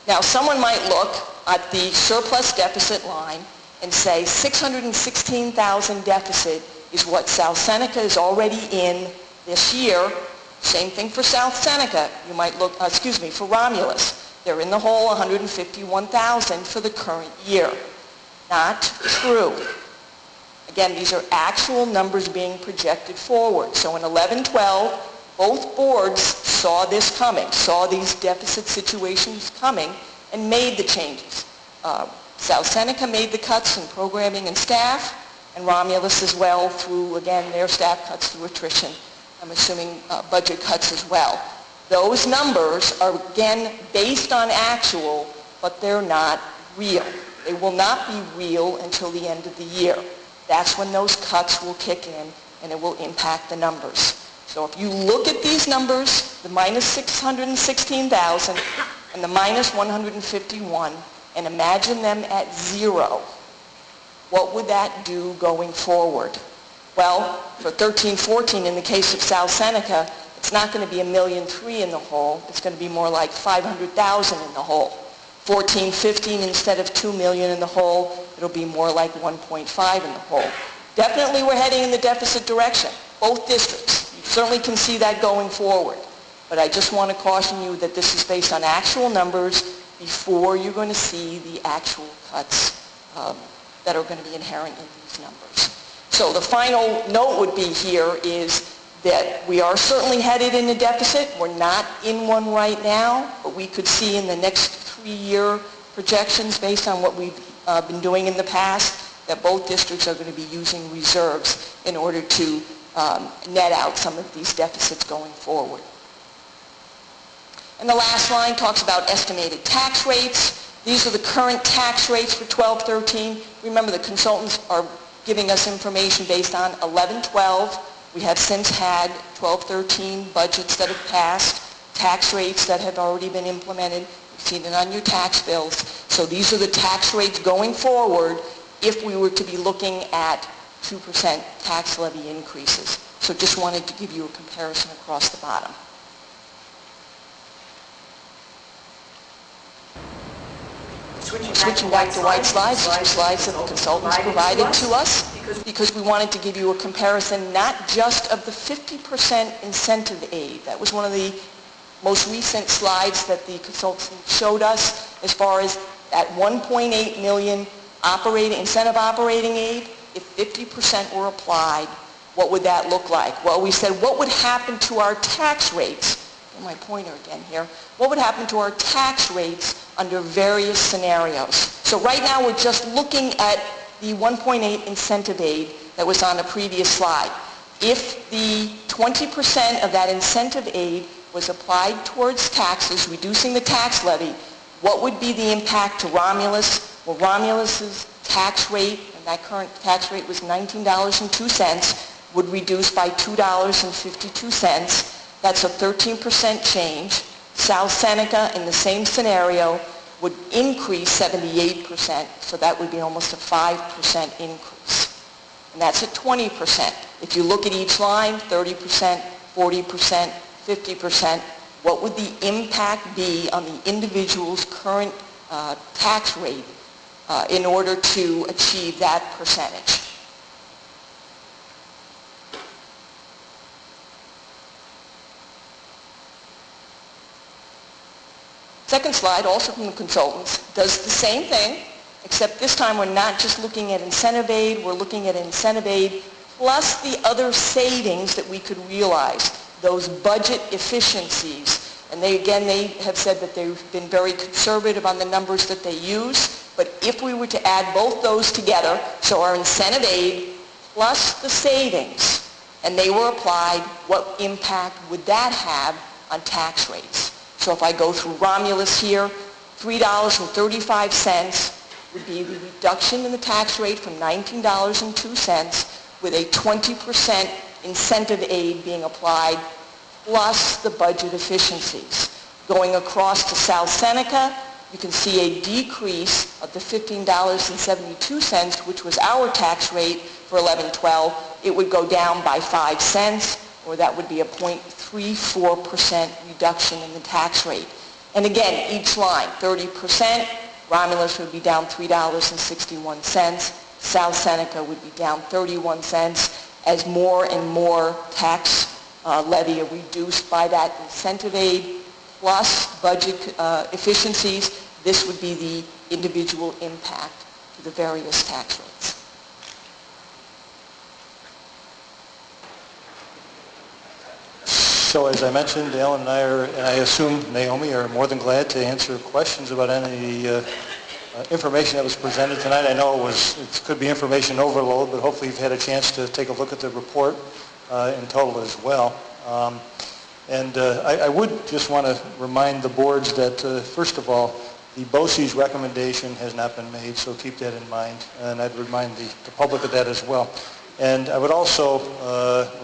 Now, someone might look at the surplus deficit line and say $616,000 deficit is what South Seneca is already in this year. Same thing for South Seneca. You might look, for Romulus. They're in the hole $151,000 for the current year. Not true. Again, these are actual numbers being projected forward. So in 11-12, both boards saw this coming, saw these deficit situations coming, and made the changes. South Seneca made the cuts in programming and staff, and Romulus as well through, again, their staff cuts through attrition. I'm assuming budget cuts as well. Those numbers are, again, based on actual, but they're not real. They will not be real until the end of the year. That's when those cuts will kick in, and it will impact the numbers. So if you look at these numbers, the minus 616,000 and the minus 151, and imagine them at zero, what would that do going forward? Well, for 13-14, in the case of South Seneca, it's not going to be $1.3 million in the hole. It's going to be more like $500,000 in the hole. 14-15, instead of $2 million in the hole, it'll be more like 1.5 in the hole. Definitely we're heading in the deficit direction, both districts. You certainly can see that going forward. But I just want to caution you that this is based on actual numbers before you're going to see the actual cuts that are going to be inherent in these numbers. So the final note would be here is that we are certainly headed in a deficit. We're not in one right now, but we could see in the next 3-year projections based on what we've been doing in the past that both districts are going to be using reserves in order to net out some of these deficits going forward. And the last line talks about estimated tax rates. These are the current tax rates for 12-13. Remember, the consultants are giving us information based on 11-12. We have since had 12-13 budgets that have passed, tax rates that have already been implemented. You've seen it on your tax bills. So these are the tax rates going forward if we were to be looking at 2% tax levy increases. So just wanted to give you a comparison across the bottom. Switching back to white slides, these are slides that the consultants provided to us because we wanted to give you a comparison not just of the 50% incentive aid. That was one of the most recent slides that the consultants showed us as far as at $1.8 million incentive operating aid. If 50% were applied, what would that look like? Well, we said what would happen to our tax rates. My pointer again here. What would happen to our tax rates under various scenarios? So right now we're just looking at the 1.8 incentive aid that was on the previous slide. If the 20% of that incentive aid was applied towards taxes, reducing the tax levy, what would be the impact to Romulus? Well, Romulus's tax rate, and that current tax rate was $19.02, would reduce by $2.52. That's a 13% change. South Seneca, in the same scenario, would increase 78%, so that would be almost a 5% increase. And that's at 20%. If you look at each line, 30%, 40%, 50%, what would the impact be on the individual's current tax rate in order to achieve that percentage? Second slide, also from the consultants, does the same thing, except this time we're not just looking at incentive aid, we're looking at incentive aid plus the other savings that we could realize, those budget efficiencies. And they have said that they've been very conservative on the numbers that they use, but if we were to add both those together, so our incentive aid plus the savings, and they were applied, what impact would that have on tax rates? So if I go through Romulus here, $3.35 would be the reduction in the tax rate from $19.02 with a 20% incentive aid being applied plus the budget efficiencies. Going across to South Seneca, you can see a decrease of the $15.72, which was our tax rate for 11-12. It would go down by 5 cents, or that would be a 0.34% reduction in the tax rate. And again, each line, 30%, Romulus would be down $3.61. South Seneca would be down 31 cents as more and more tax levy are reduced by that incentive aid plus budget efficiencies. This would be the individual impact to the various tax rates. So as I mentioned, Alan and I are, and I assume Naomi, are more than glad to answer questions about any information that was presented tonight. I know it could be information overload, but hopefully you've had a chance to take a look at the report in total as well. I would just want to remind the boards that, first of all, the BOCES recommendation has not been made, so keep that in mind. And I'd remind the public of that as well. And I would also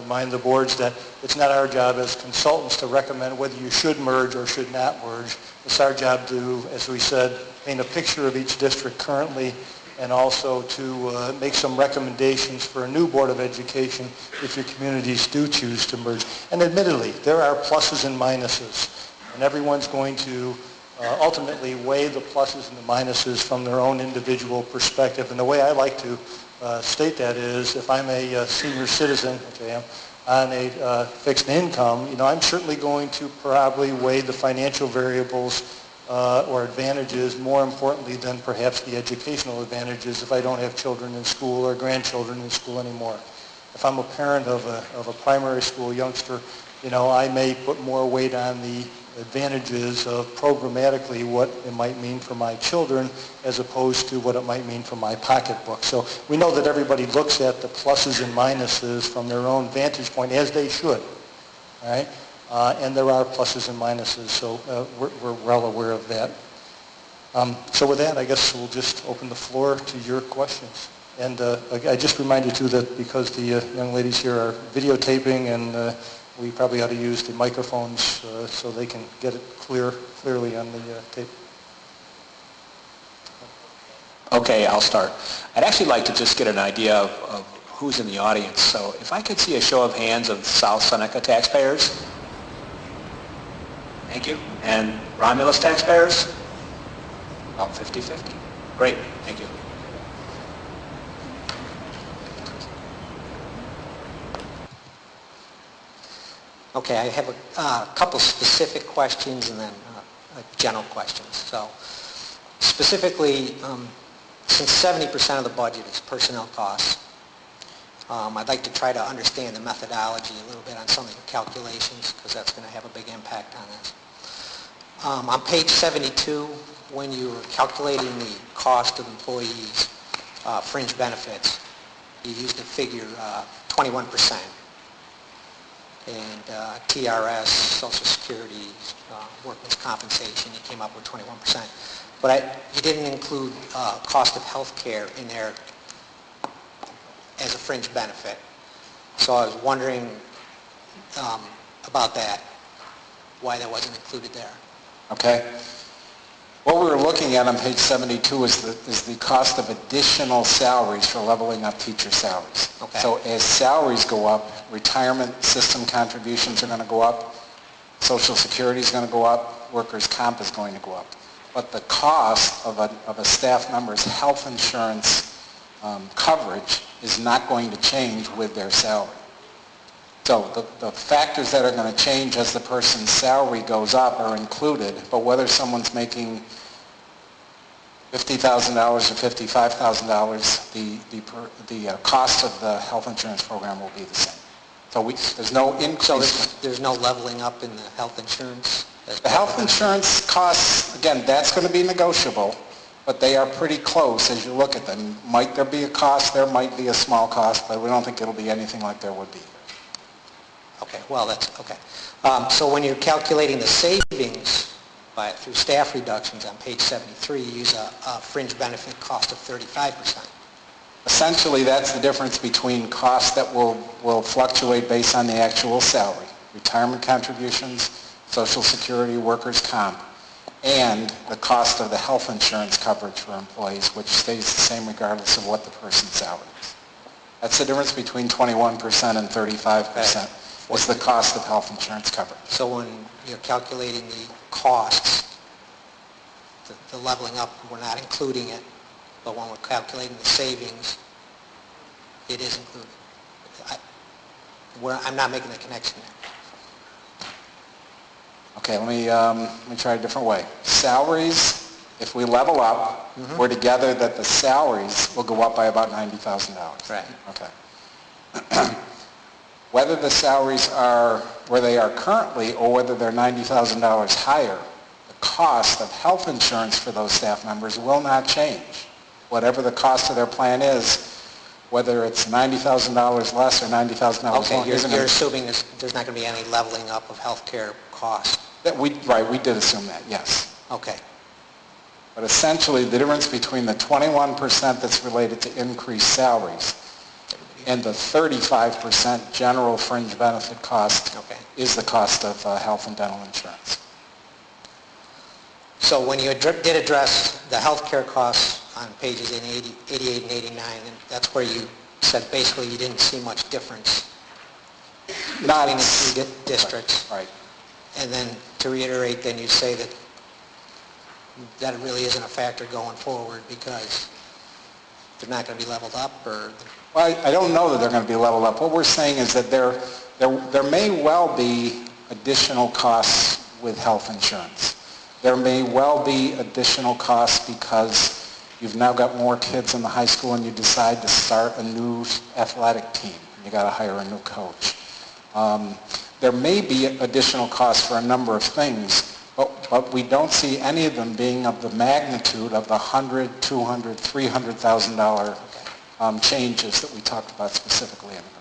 remind the boards that it's not our job as consultants to recommend whether you should merge or should not merge. It's our job to, as we said, paint a picture of each district currently and also to make some recommendations for a new Board of Education if your communities do choose to merge. And admittedly, there are pluses and minuses, and everyone's going to ultimately weigh the pluses and the minuses from their own individual perspective. And the way I like to state that is, if I'm a senior citizen, which I am, on a fixed income, I'm certainly going to probably weigh the financial variables or advantages more importantly than perhaps the educational advantages if I don't have children in school or grandchildren in school anymore. If I'm a parent of a primary school youngster, I may put more weight on the advantages of programmatically what it might mean for my children as opposed to what it might mean for my pocketbook. So we know that everybody looks at the pluses and minuses from their own vantage point, as they should, all right? And there are pluses and minuses, so we're well aware of that. So with that, I guess we'll just open the floor to your questions. And I just remind you, too, that because the young ladies here are videotaping and we probably ought to use the microphones so they can get it clearly on the tape. Okay, I'll start. I'd actually like to just get an idea of who's in the audience. So if I could see a show of hands of South Seneca taxpayers. Thank you. And Romulus taxpayers? About 50-50. Great, thank you. Okay, I have a couple specific questions and then general questions. So specifically, since 70% of the budget is personnel costs, I'd like to try to understand the methodology a little bit on some of the calculations because that's going to have a big impact on this. On page 72, when you were calculating the cost of employees' fringe benefits, you used the figure 21%. And TRS, Social Security, workman's compensation, you came up with 21%. But you didn't include cost of health care in there as a fringe benefit. So I was wondering about that, why that wasn't included there. Okay. What we were looking at on page 72 is the cost of additional salaries for leveling up teacher salaries. Okay. So as salaries go up, retirement system contributions are going to go up, Social Security is going to go up, workers' comp is going to go up. But the cost of a staff member's health insurance coverage is not going to change with their salary. So the factors that are going to change as the person's salary goes up are included, but whether someone's making $50,000 or $55,000, the cost of the health insurance program will be the same. So there's no increase. So there's no leveling up in the health insurance? The health insurance costs, again, that's going to be negotiable, but they are pretty close as you look at them. Might there be a cost? There might be a small cost, but we don't think it'll be anything like there would be. Okay, well, that's okay. So when you're calculating the savings through staff reductions on page 73, you use a fringe benefit cost of 35%. Essentially, that's the difference between costs that will fluctuate based on the actual salary, retirement contributions, Social Security, workers' comp, and the cost of the health insurance coverage for employees, which stays the same regardless of what the person's salary is. That's the difference between 21% and 35%. What's the cost of health insurance coverage? So when you're calculating the costs the leveling up, we're not including it, but when we're calculating the savings, it is included. I'm not making the connection there. Okay, let me try a different way. Salaries, if we level up, we're together that the salaries will go up by about $90,000. Right. Okay. Whether the salaries are where they are currently or whether they're $90,000 higher, the cost of health insurance for those staff members will not change. Whatever the cost of their plan is, whether it's $90,000 less or $90,000 more. Okay, you're assuming there's not going to be any leveling up of health care costs. Right, we did assume that, yes. Okay. But essentially, the difference between the 21% that's related to increased salaries and the 35% general fringe benefit cost is the cost of health and dental insurance. So when you did address the health care costs on pages 88 and 89, and that's where you said basically you didn't see much difference between the two districts. Right. And then to reiterate, then you say that it really isn't a factor going forward because they're not going to be leveled up, or? Well, I don't know that they're going to be leveled up. What we're saying is that there may well be additional costs with health insurance. There may well be additional costs because you've now got more kids in the high school and you decide to start a new athletic team. You got to hire a new coach. There may be additional costs for a number of things, but we don't see any of them being of the magnitude of the $100,000, $200,000, $300,000 changes that we talked about specifically in the